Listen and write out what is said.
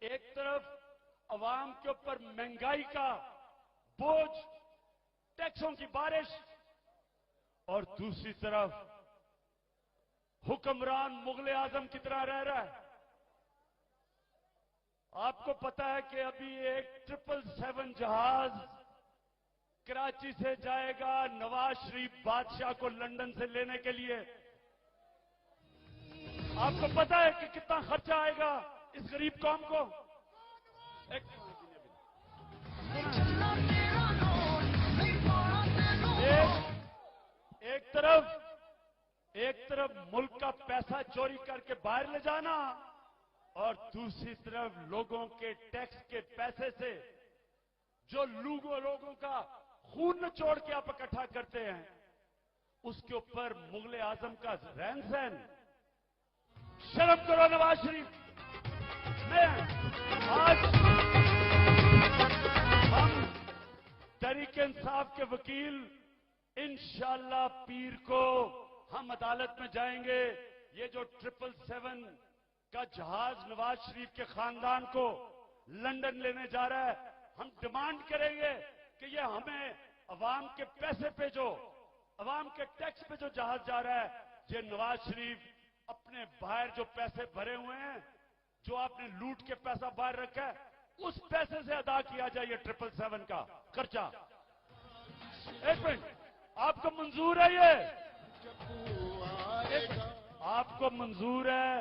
एक तरफ अवाम के ऊपर महंगाई का बोझ, टैक्सों की बारिश, और दूसरी तरफ हुक्मरान मुगल आजम की तरह रह रहा है। आपको पता है कि अभी एक 777 जहाज कराची से जाएगा नवाज शरीफ बादशाह को लंदन से लेने के लिए। आपको पता है कि कितना खर्चा आएगा इस गरीब कौम को? एक तरफ मुल्क का पैसा चोरी करके बाहर ले जाना, और दूसरी तरफ लोगों के टैक्स के पैसे से जो लोगों का खून निचोड़ के आप इकट्ठा करते हैं, उसके ऊपर मुगल आजम का रहन सहन। शर्म करो नवाज शरीफ। मैं आज हम तहरीक इंसाफ के वकील इंशाअल्लाह पीर को हम अदालत में जाएंगे। ये जो 777 का जहाज नवाज शरीफ के खानदान को लंदन लेने जा रहा है, हम डिमांड करेंगे कि ये हमें अवाम के पैसे पे जो, अवाम के टैक्स पे जो जहाज जा रहा है, ये नवाज शरीफ अपने बाहर जो पैसे भरे हुए हैं, जो आपने लूट के पैसा बाहर रखा है, उस पैसे से अदा किया जाए ये 777 का खर्चा। एक मिनट, आपको मंजूर है ये? आपको मंजूर है?